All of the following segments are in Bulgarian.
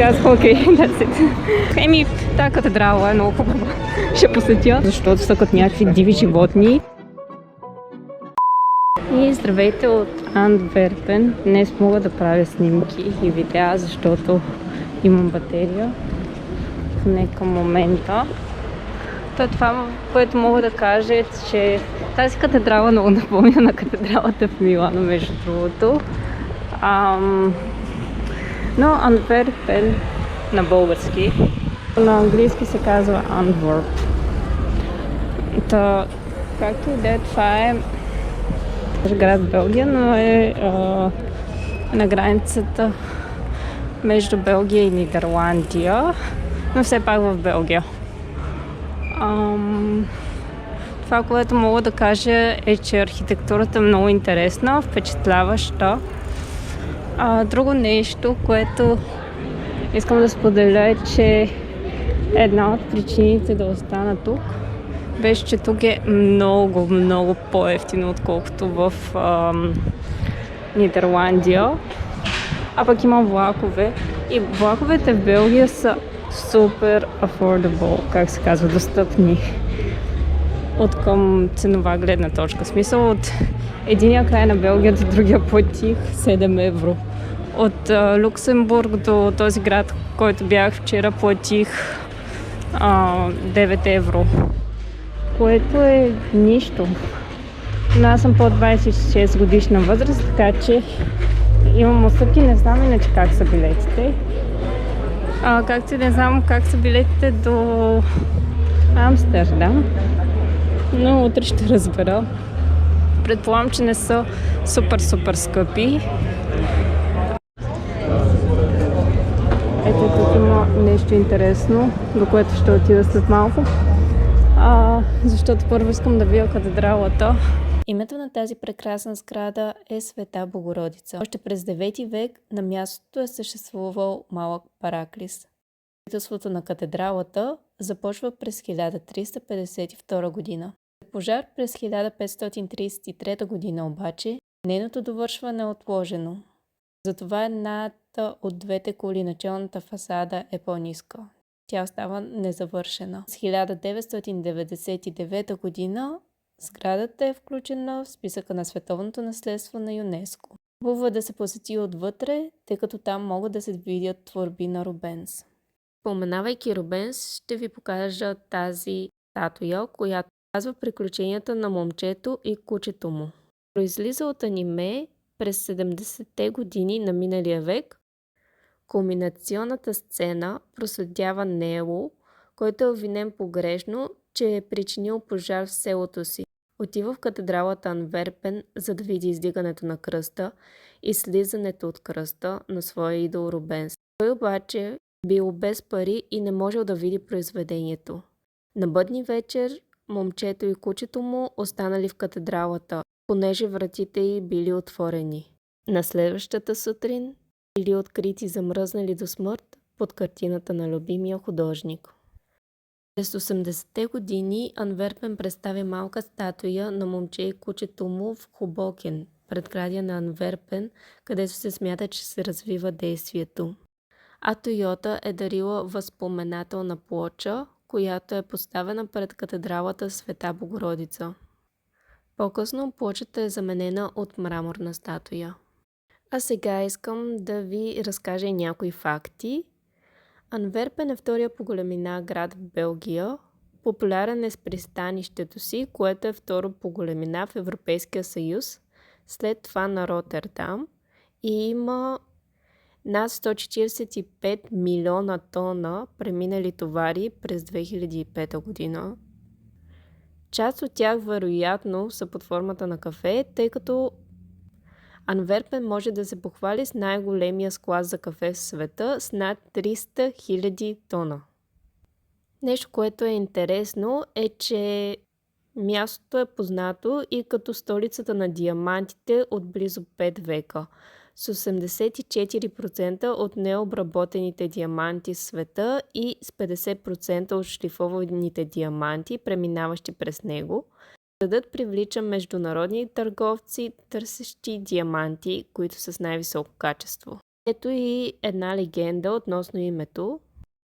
казах, окей, that's it. Еми, тази катедрала е много хубава. Ще посетя, защото са като някакви диви животни. И здравейте от Антверпен. Днес мога да правя снимки и видеа, защото имам батерия. Не към момента. Това, което мога да кажа е, че тази катедрала много напомня на катедралата в Милано, между другото. Но Антверпен на български. На английски се казва Antwerp. Както и да е, това е град в Белгия, но е на границата между Белгия и Нидерландия, но все пак в Белгия. Това, което мога да кажа е, че архитектурата е много интересна, впечатляваща. Друго нещо, което искам да споделя е, че една от причините да остана тук беше, че тук е много, много по-евтино, отколкото в Нидерландия. А пък има влакове. И влаковете в Белгия са супер affordable, как се казва, достъпни от към ценова гледна точка. В смисъл, от единия край на Белгия до другия платих 7 евро. От Люксембург до този град, който бях вчера, платих 9 евро. Което е нищо. Но аз съм по 26 годишна възраст, така че имам отстъпки, не знам иначе как са билетите. Както и не знам как са билетите до Амстердам, но утре ще разбера. Предполагам, че не са супер скъпи. Ето тук има нещо интересно, до което ще отида след малко. Защото първо искам да видя катедралата. Името на тази прекрасна сграда е Света Богородица. Още през 9 век на мястото е съществувал малък параклис. Строителството на катедралата започва през 1352 година. След пожар през 1533 година обаче, нейното довършване е отложено. Затова едната от двете кули на челната фасада е по-ниска. Тя остава незавършена. С 1999 година сградата е включена в списъка на световното наследство на ЮНЕСКО. Хубаво е да се посети отвътре, тъй като там могат да се видят творби на Рубенс. Споменавайки Рубенс, ще ви покажа тази статуя, която казва приключенията на момчето и кучето му. Произлиза от аниме през 70-те години на миналия век. Кулминационната сцена проследява Нело, който е обвинен погрешно, че е причинил пожар в селото си. Отива в катедралата Антверпен, за да види издигането на кръста и слизането от кръста на своя идол Рубенс. Той обаче бил без пари и не можел да види произведението. На бъдни вечер момчето и кучето му останали в катедралата, понеже вратите й били отворени. На следващата сутрин били открити замръзнали до смърт под картината на любимия художник. През 80-те години Антверпен представя малка статуя на момче и кучето му в Хобокен, предградия на Антверпен, където се смята, че се развива действието. А Тойота е дарила възпоменателна плоча, която е поставена пред катедралата Света Богородица. По-късно плочата е заменена от мраморна статуя. А сега искам да ви разкажа някои факти. Антверпен е втория по големина град в Белгия. Популярен е с пристанището си, което е второ по големина в Европейския съюз, след това на Ротердам, и има над 145 милиона тона преминали товари през 2005 година. Част от тях вероятно са под формата на кафе, тъй като Антверпен може да се похвали с най-големия склад за кафе в света с над 300 000 тона. Нещо, което е интересно, е, че мястото е познато и като столицата на диамантите от близо 5 века. С 84% от необработените диаманти в света и с 50% от шлифованите диаманти, преминаващи през него. Градът привлича международни търговци, търсещи диаманти, които са с най-високо качество. Ето и една легенда относно името.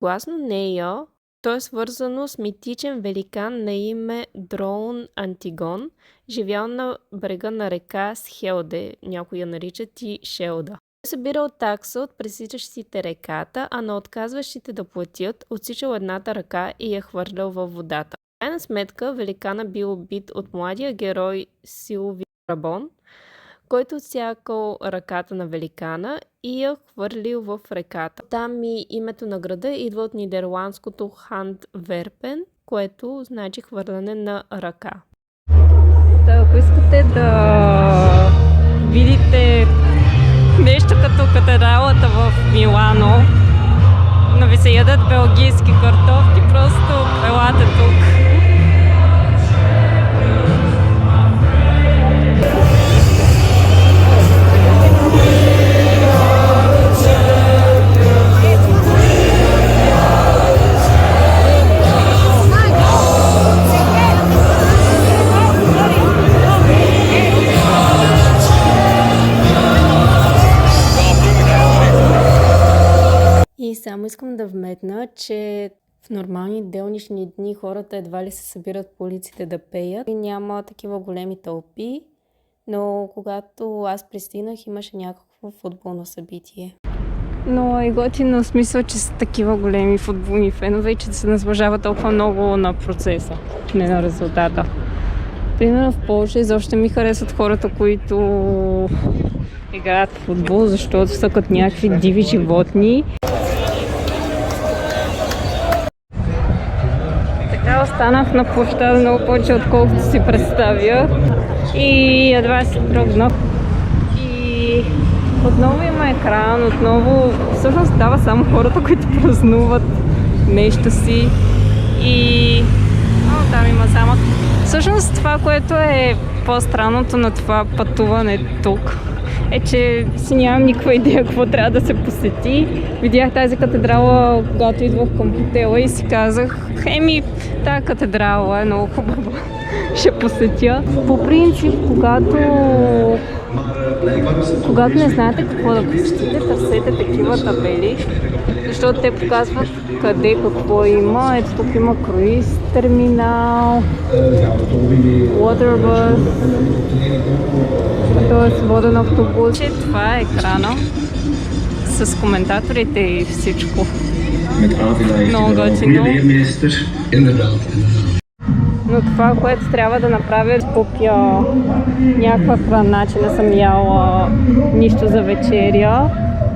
Гласно нея, то е свързано с митичен великан на име Дроун Антигон, живял на брега на река Схелде, някои я наричат и Шелда. Той събирал такса от пресичащите реката, а на отказващите да платят, отсичал едната ръка и я хвърлял във водата. В крайна сметка, великана бил убит от младия герой Силви Рабон, който отсякал ръката на великана и я хвърлил в реката. Там и името на града идва от нидерландското Ханд Верпен, което значи хвърляне на ръка. Ако искате да видите нещо като катедралата в Милано, но ви се ядат белгийски картофки, просто елате тук. И само искам да вметна, че в нормални делнични дни хората едва ли се събират по улиците да пеят и няма такива големи тълпи, но когато аз пристигнах, имаше някакво футболно събитие. Но е готино в смисъл, че са такива големи футболни фенове и че се наслажава толкова много на процеса, не на резултата. Примерно в Полша изобщо ми харесват хората, които играят в футбол, защото са като някакви диви животни. Така останах на площада много повече, отколкото си представя. И едва си тръгнах. И отново има екран, отново всъщност дава само хората, които празнуват нещо си. И там има само. Всъщност това, което е по-странното на това пътуване тук, е, че си нямам никаква идея какво трябва да се посети. Видях тази катедрала, когато идвах към хотела и си казах, тази катедрала е много хубава, ще посетя. По принцип, когато не знаете какво да посетите, търсете такива табели, защото те показват къде какво има. Ето тук има круиз терминал, waterbus, т.е. воден автобус. Това е екрана с коментаторите и всичко. Много готино. Но това, което трябва да направя, купя някаква храна, че не съм яла нищо за вечеря.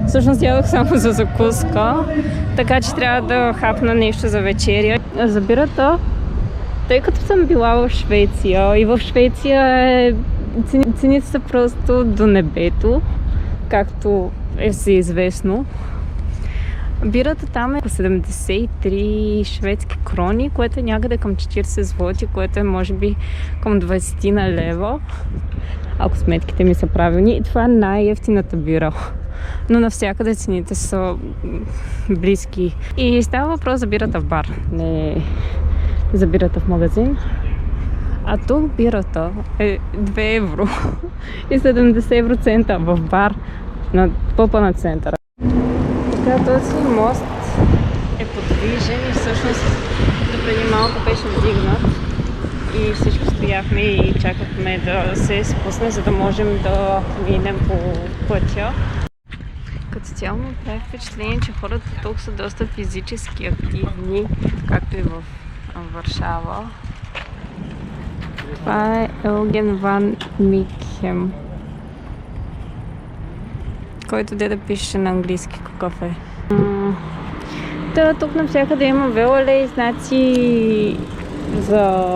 Всъщност ядох само за закуска, така че трябва да хапна нещо за вечеря. За бирата, тъй като съм била в Швеция и в Швеция цените са просто до небето, както е всеизвестно. Бирата там е 73 шведски крони, което е някъде към 40 злоти, което е може би към 20 на лева, ако сметките ми са правилни. И това е най-евтината бира. Но навсякъде цените са близки. И става въпрос за бирата в бар, не за бирата в магазин. А тук бирата е 2 евро и 70 евроцента в бар на пъпа на центъра. Така, този мост е подвижен и всъщност допреди малко беше вдигнат и всички стояхме и чакахме да се спусне, за да можем да минем по пътя. Като цяло ми прави впечатление, че хората тук са доста физически активни, както и в Варшава. Това е Елген ван Микхем, който да пише на английски какъв е. Тук навсякъде има велолей, знаци за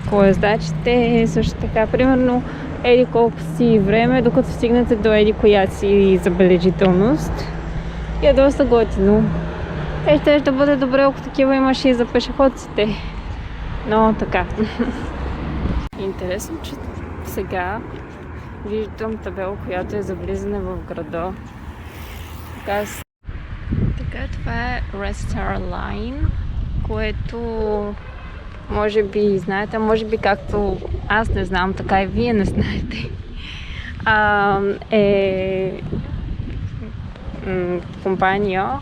колездачите, също така, примерно еди колко си време, докато стигнете до еди коя си забележителност. И е доста готино. Ще да бъде добре, ако такива имаше и за пешеходците. Но така. Интересно, че сега виждам табела, която е за влизане в града. Така, това е Red Star Line, което може би знаете, може би както аз не знам, така и вие не знаете. компания,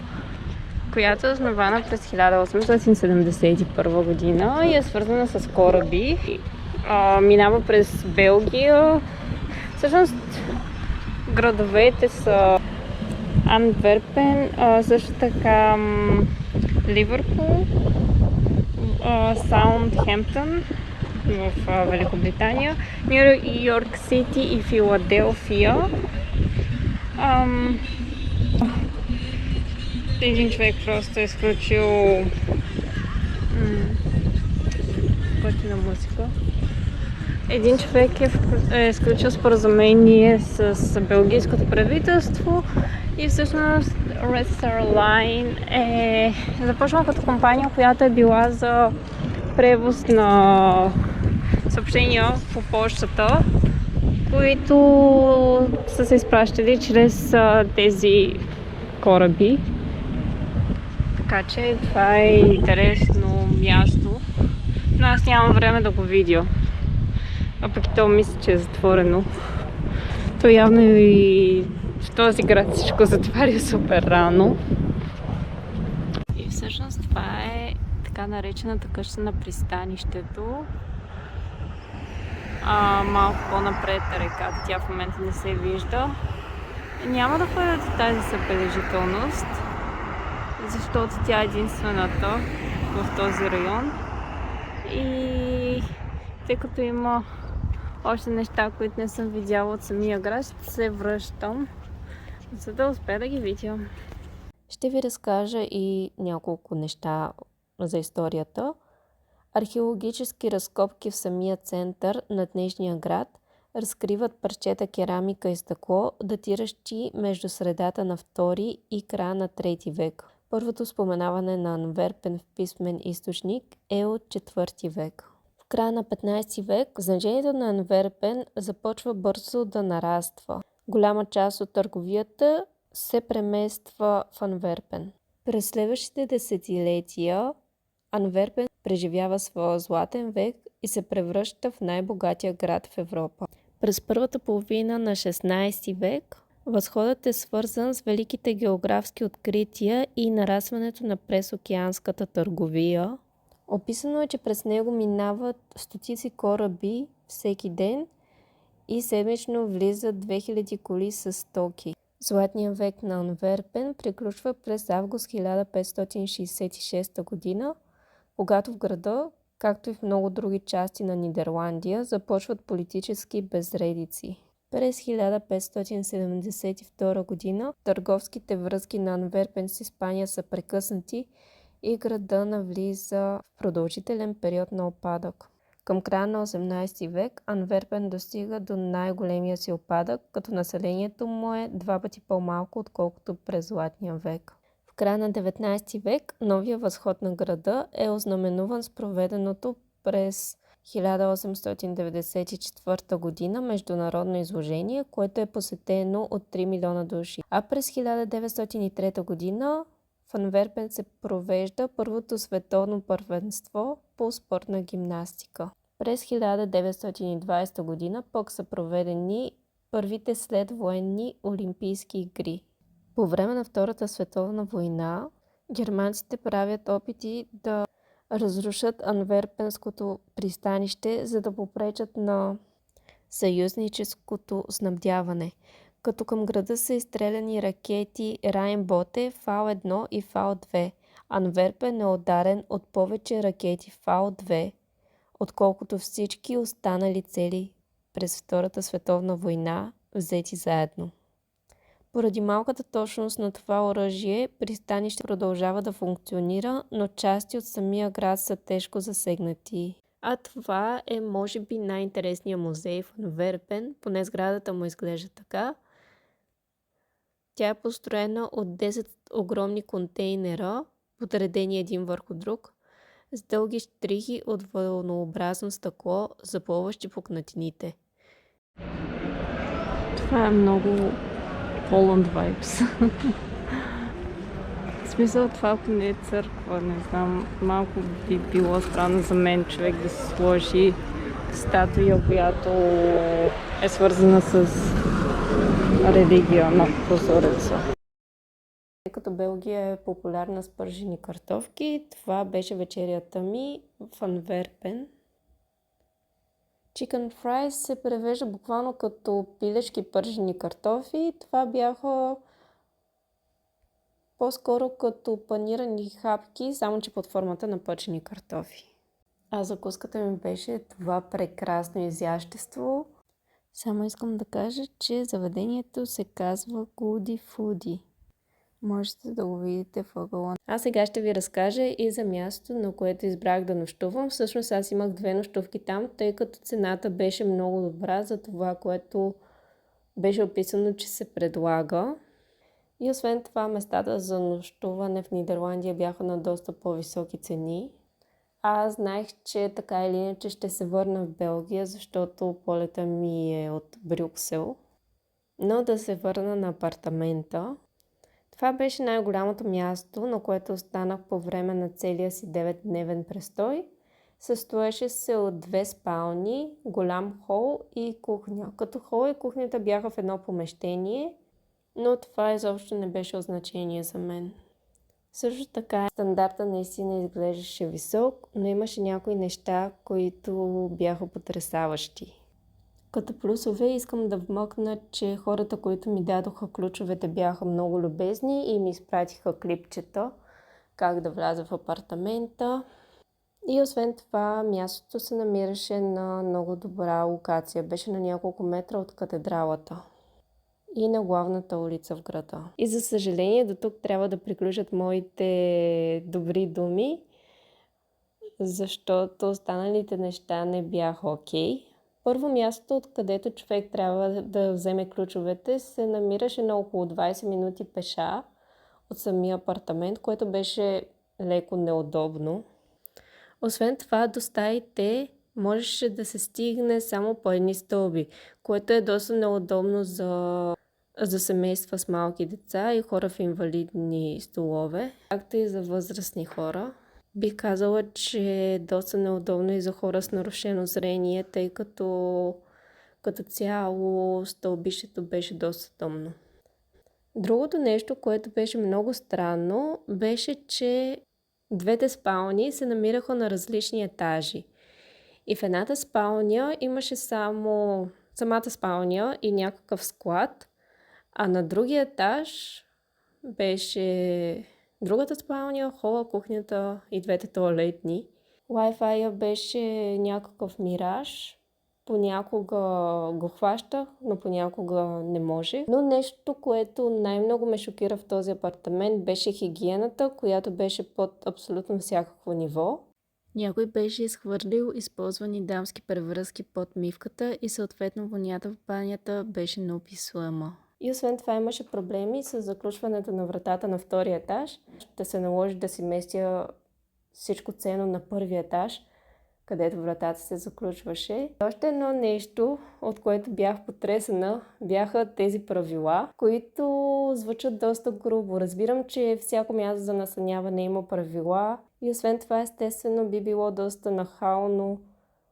която е основана през 1871 година и е свързана с кораби. Минава през Белгия. Всъщност градовете са Антверпен, също така Ливърпул, Саундхемптън в Великобритания, Ню Йорк Сити и Филаделфия. Един човек просто е изключил готина музика. Един човек е изключил споразумение с белгийското правителство и всъщност Red Star Line е започнала като компания, която е била за превоз на съобщения по почтата, които са се изпращали чрез тези кораби. Така че това е интересно място, но аз нямам време да го видя. А пък и то мисля, че е затворено. То явно и в този град всичко затваря супер рано. И всъщност това е така наречената къща на пристанището. Малко по-напред реката, тя в момента не се вижда. Няма да ходя до тази събележителност, защото тя е единствената в този район. И тъй като има още неща, които не съм видяла от самия град, ще се връщам, за да успея да ги видя. Ще ви разкажа и няколко неща за историята. Археологически разкопки в самия център на днешния град разкриват парчета керамика и стъкло, датиращи между средата на 2 и края на 3 век. Първото споменаване на Антверпен в писмен източник е от 4 век. В края на 15 век значението на Антверпен започва бързо да нараства. Голяма част от търговията се премества в Антверпен. През следващите десетилетия Антверпен преживява своя златен век и се превръща в най-богатия град в Европа. През първата половина на 16 век възходът е свързан с великите географски открития и нарастването на пресокеанската търговия. Описано е, че през него минават стотици кораби всеки ден и седмично влизат 2000 коли с стоки. Златният век на Антверпен приключва през август 1566 година, когато в града, както и в много други части на Нидерландия, започват политически безредици. През 1572 година търговските връзки на Антверпен с Испания са прекъснати и града навлиза в продължителен период на упадък. Към края на 18 век Антверпен достига до най-големия си упадък, като населението му е 2 пъти по-малко, отколкото през Златния век. В края на 19 век новия възход на града е ознаменуван с проведеното през 1894 година международно изложение, което е посетено от 3 милиона души. А през 1903 година в Антверпен се провежда първото световно първенство по спортна гимнастика. През 1920 година пък са проведени първите следвоенни олимпийски игри. По време на Втората световна война германците правят опити да разрушат Антверпенското пристанище, за да попречат на съюзническото снабдяване, като към града са изстреляни ракети Райнботе, Фал-1 и Фал-2. Антверпен е ударен от повече ракети Фал-2, отколкото всички останали цели през Втората световна война, взети заедно. Поради малката точност на това оръжие, пристанище продължава да функционира, но части от самия град са тежко засегнати. А това е може би най-интересният музей в Антверпен, поне сградата му изглежда така. Тя е построена от 10 огромни контейнера, подредени един върху друг, с дълги щрихи от вълнообразно стъкло, запълващи пукнатините. Това е много Holland Vibes. В смисъл, това ако не е църква, не знам, малко би било странно за мен човек да се сложи статуя, която е свързана с религия на прозореца. Тъй като Белгия е популярна с пържени картофки, това беше вечерята ми в Антверпен. Chicken fries се превежда буквално като пилешки пържени картофи. Това бяха по-скоро като панирани хапки, само че под формата на пържени картофи. А закуската ми беше това прекрасно изящество. Само искам да кажа, че заведението се казва Goody Foodie. Можете да го видите в ъгъла. А сега ще ви разкажа и за мястото, на което избрах да нощувам. Всъщност аз имах 2 нощувки там, тъй като цената беше много добра за това, което беше описано, че се предлага. И освен това, местата за нощуване в Нидерландия бяха на доста по-високи цени. Аз знаех, че така или иначе ще се върна в Белгия, защото полета ми е от Брюксел. Но да се върна на апартамента. Това беше най-голямото място, на което останах по време на целия си 9-дневен престой. Състоеше се от 2 спални, голям хол и кухня. Като хол и кухнята бяха в едно помещение, но това изобщо не беше от значение за мен. Също така стандарта наистина изглеждаше висок, но имаше някои неща, които бяха потресаващи. Като плюсове искам да вмъкна, че хората, които ми дадоха ключовете, бяха много любезни и ми изпратиха клипчета как да вляза в апартамента. И освен това, мястото се намираше на много добра локация. Беше на няколко метра от катедралата и на главната улица в града. И за съжаление, до тук трябва да приключат моите добри думи, защото останалите неща не бяха окей. Първо място, откъдето човек трябва да вземе ключовете, се намираше на около 20 минути пеша от самия апартамент, което беше леко неудобно. Освен това, до стаите можеше да се стигне само по едни стълби, което е доста неудобно за семейства с малки деца и хора в инвалидни столове, както и за възрастни хора. Бих казала, че е доста неудобно и за хора с нарушено зрение, тъй като цяло стълбището беше доста тъмно. Другото нещо, което беше много странно, беше, че 2 спални се намираха на различни етажи. И в едната спалня имаше само самата спалня и някакъв склад, а на другия етаж беше другата спалня, хола, кухнята и 2 тоалетни. Wi-Fi беше някакъв мираж. Понякога го хващах, но понякога не може. Но нещо, което най-много ме шокира в този апартамент, беше хигиената, която беше под абсолютно всякакво ниво. Някой беше изхвърлил използвани дамски превръзки под мивката и съответно вонята в банята беше неописуема. И освен това имаше проблеми с заключването на вратата на 2-ия етаж. Ще се наложи да си местя всичко ценно на 1-ви етаж, където вратата се заключваше. Още едно нещо, от което бях потресена, бяха тези правила, които звучат доста грубо. Разбирам, че всяко място за настаняване има правила и освен това естествено би било доста нахално,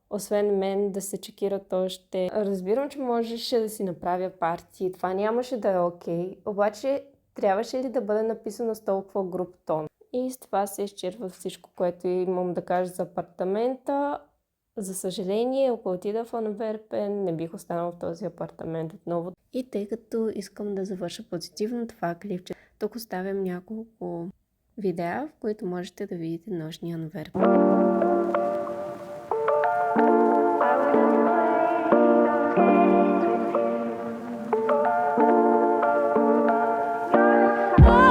освен мен, да се чекират още. Разбирам, че можеше да си направя парти, това нямаше да е окей, обаче трябваше ли да бъде написано с толкова груб тон? И с това се изчерпва всичко, което имам да кажа за апартамента. За съжаление, ако отида в Антверпен, не бих останала в този апартамент отново. И тъй като искам да завърша позитивно това клипче, тук оставям няколко видеа, в които можете да видите нощния Антверпен.